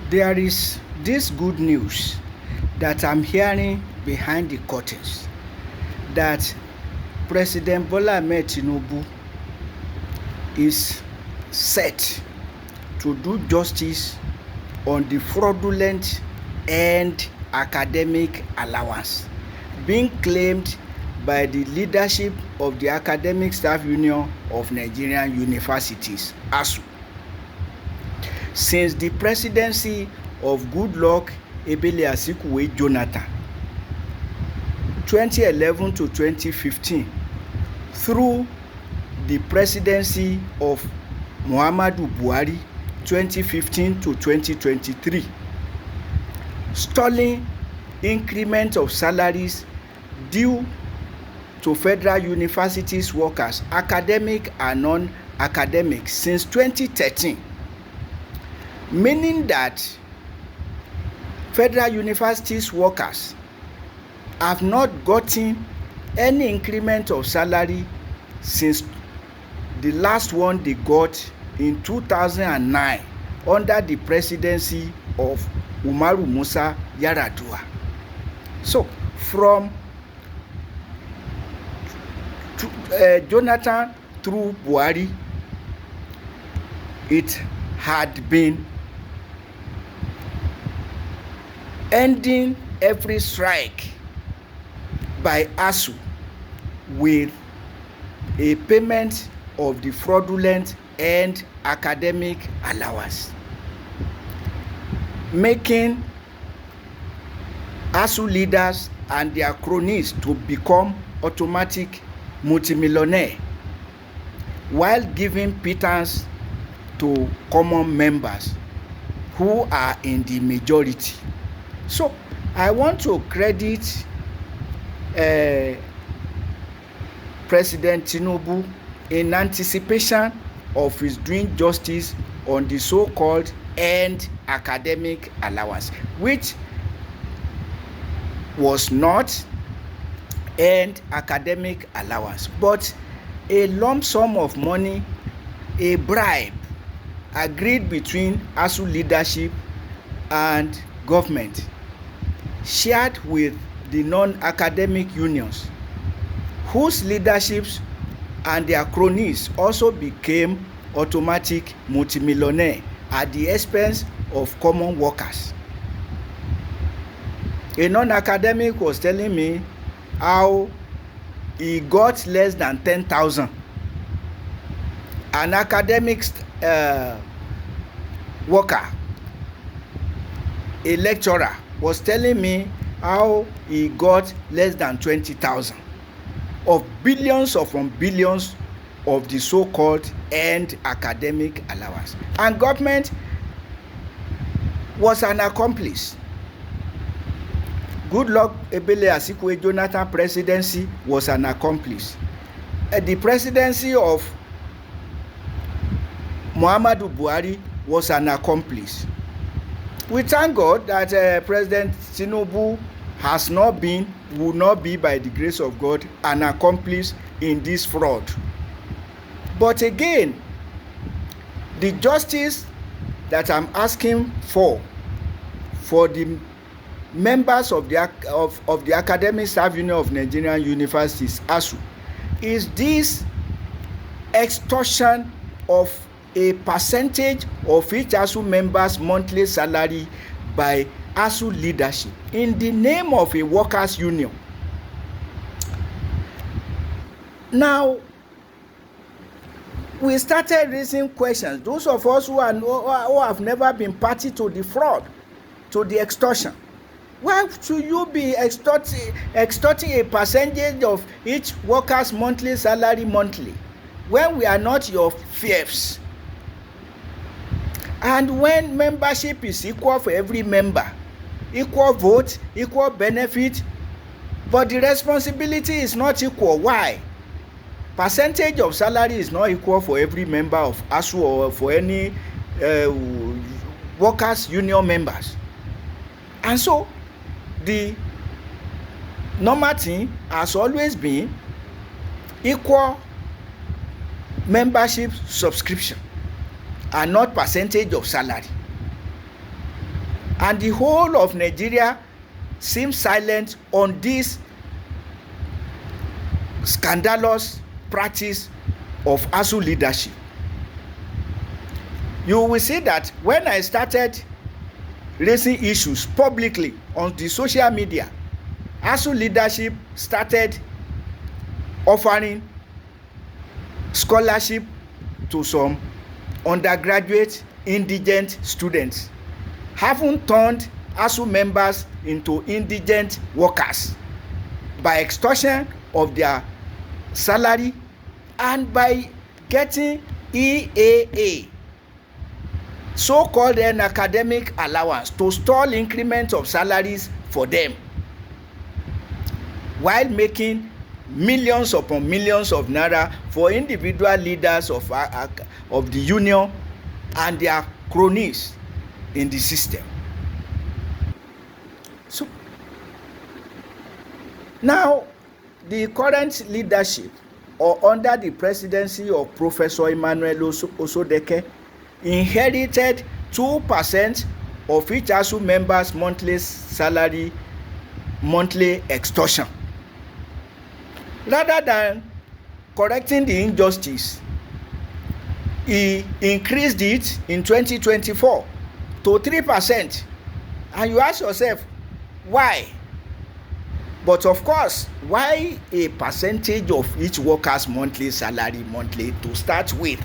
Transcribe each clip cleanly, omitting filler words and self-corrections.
There is this good news that I'm hearing behind the curtains, that President Bola Ahmed Tinubu is set to do justice on the fraudulent and academic allowance being claimed by the leadership of the Academic Staff Union of Nigerian Universities, ASUU. Since the presidency of Goodluck Ebele Azikiwe Jonathan 2011 to 2015, through the presidency of Muhammadu Buhari 2015 to 2023, stalling increment of salaries due to federal universities workers, academic and non-academic, since 2013, meaning that federal universities workers have not gotten any increment of salary since the last one they got in 2009 under the presidency of Umaru Musa Yar'Adua. So from Jonathan through Buhari, it had been ending every strike by ASUU with a payment of the fraudulent and academic allowance, making ASUU leaders and their cronies to become automatic multimillionaire, while giving pittance to common members who are in the majority. So I want to credit President Tinubu in anticipation of his doing justice on the so-called end academic allowance, which was not end academic allowance, but a lump sum of money, a bribe agreed between ASUU leadership and government, shared with the non-academic unions, whose leaderships and their cronies also became automatic multimillionaire at the expense of common workers. A non-academic was telling me how he got less than 10,000. An academic worker, a lecturer, was telling me how he got less than 20,000 of billions upon billions of the so-called end academic allowance. And government was an accomplice. Goodluck Ebele Azikiwe Jonathan presidency was an accomplice. The presidency of Muhammadu Buhari was an accomplice. We thank God that President Tinubu has not been, will not be, by the grace of God, an accomplice in this fraud. But again, the justice that I'm asking for the members of the Academic Staff Union of Nigerian Universities, ASUU, is this extortion of a percentage of each ASUU member's monthly salary by ASUU leadership in the name of a workers' union. Now, we started raising questions. Those of us who have never been party to the fraud, to the extortion. Why should you be extorting a percentage of each worker's monthly salary monthly when we are not your fiefs? And when membership is equal for every member, equal vote, equal benefit, but the responsibility is not equal. Why? Percentage of salary is not equal for every member of ASUU or for any workers' union members. And so the normal thing has always been equal membership subscription and not percentage of salary. And the whole of Nigeria seems silent on this scandalous practice of ASUU leadership. You will see that when I started raising issues publicly on the social media, ASUU leadership started offering scholarship to some undergraduate indigent students, having turned ASUU members into indigent workers by extortion of their salary and by getting EAA, so-called an academic allowance, to stall increment of salaries for them, while making millions upon millions of naira for individual leaders of the union and their cronies in the system. So now the current leadership, or under the presidency of Professor Emmanuel Osodeke, inherited 2% of each ASUU member's monthly salary, monthly extortion. Rather than correcting the injustice, he increased it in 2024 to 3%. And you ask yourself, why? But of course, why a percentage of each worker's monthly salary monthly to start with?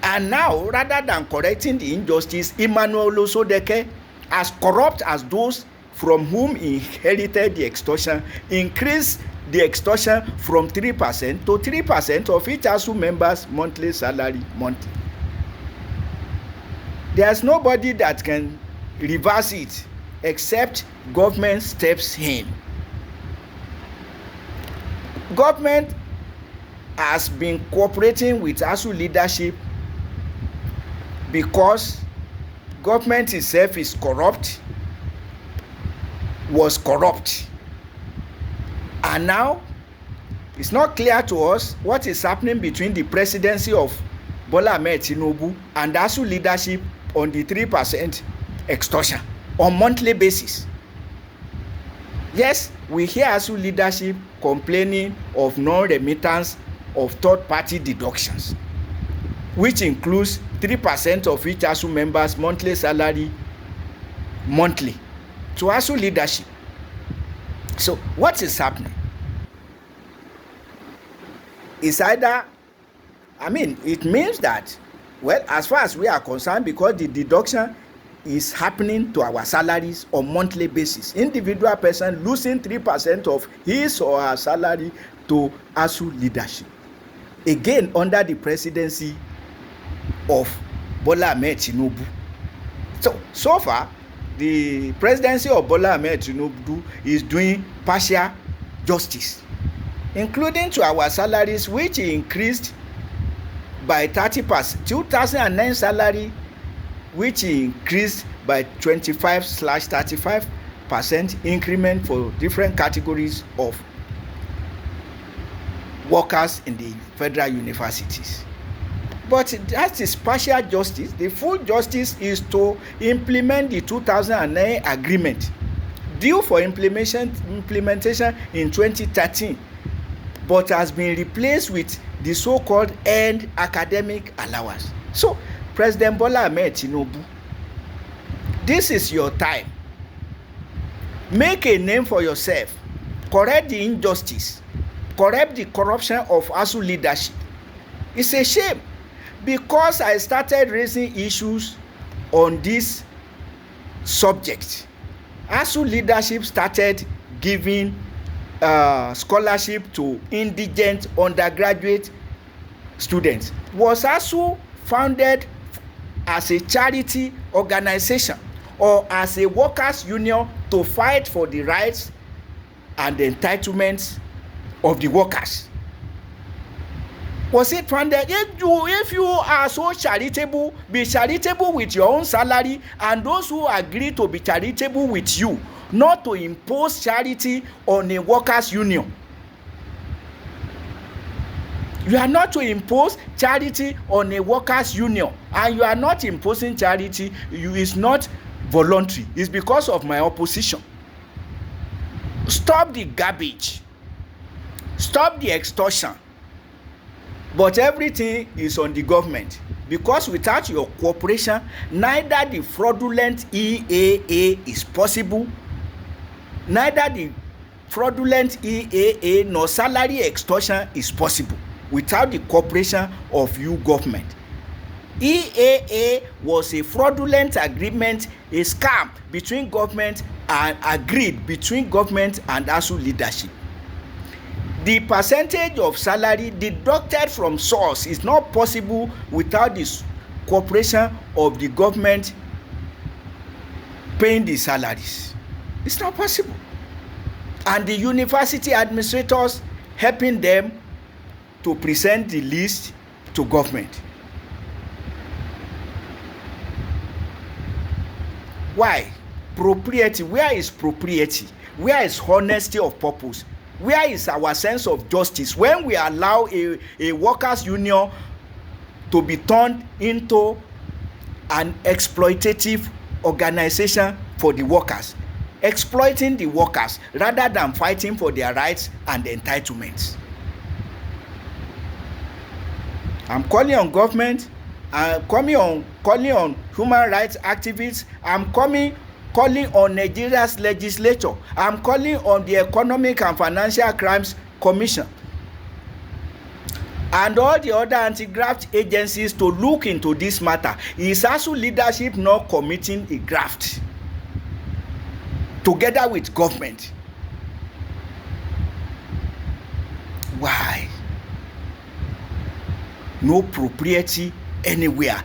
And now, rather than correcting the injustice, Emmanuel Osodeke, as corrupt as those from whom he inherited the extortion, increased the extortion from 3% to 3% of each ASUU member's monthly salary monthly. There's nobody that can reverse it except government steps in. Government has been cooperating with ASUU leadership because government itself is corrupt, was corrupt. And now it's not clear to us what is happening between the presidency of Bola Ahmed Tinubu and ASUU leadership on the 3% extortion on monthly basis. Yes, we hear ASUU leadership complaining of non-remittance of third-party deductions, which includes 3% of each ASUU member's monthly salary monthly to ASUU leadership. So what is happening? It's either, it means that, well, as far as we are concerned, because the deduction is happening to our salaries on monthly basis, individual person losing 3% of his or her salary to ASUU leadership, again under the presidency of Bola Ahmed Tinubu. So far, the presidency of Bola Ahmed Tinubu is doing partial justice, including to our salaries, which increased by 30%. 2009 salary, which increased by 25/35% increment for different categories of workers in the federal universities. But that is partial justice. The full justice is to implement the 2009 agreement, due for implementation in 2013, but has been replaced with the so-called end academic allowance. So, President Bola Ahmed Tinubu, this is your time. Make a name for yourself. Correct the injustice. Correct the corruption of ASUU leadership. It's a shame, because I started raising issues on this subject. ASUU leadership started giving scholarship to indigent undergraduate students. Was ASUU founded as a charity organization or as a workers' union to fight for the rights and the entitlements of the workers? Was it founded? If you are so charitable, be charitable with your own salary, and those who agree to be charitable with you, not to impose charity on a workers' union. You are not to impose charity on a workers' union, and you are not imposing charity. You is not voluntary. It's because of my opposition. Stop the garbage. Stop the extortion. But everything is on the government, because without your cooperation, neither the fraudulent EAA is possible, neither the fraudulent EAA nor salary extortion is possible without the cooperation of you government. EAA was a fraudulent agreement, a scam between government and agreed between government and ASUU leadership. The percentage of salary deducted from source is not possible without the cooperation of the government paying the salaries. It's not possible. And the university administrators helping them to present the list to government. Why? Propriety. Where is propriety? Where is honesty of purpose? Where is our sense of justice when we allow a workers' union to be turned into an exploitative organization for the workers, exploiting the workers rather than fighting for their rights and entitlements? I'm calling on government, I'm calling on human rights activists, I'm calling on Nigeria's legislature, I'm calling on the Economic and Financial Crimes Commission and all the other anti-graft agencies to look into this matter. Is ASUU leadership not committing a graft together with government? Why? No propriety anywhere,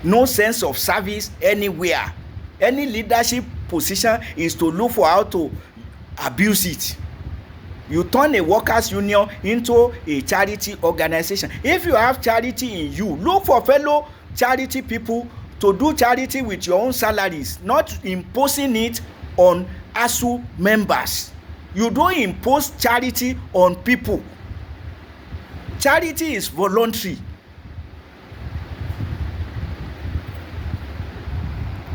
no sense of service anywhere. Any leadership position is to look for how to abuse it. You turn a workers' union into a charity organization. If you have charity in you, look for fellow charity people to do charity with your own salaries, not imposing it on ASUU members. You don't impose charity on people. Charity is voluntary.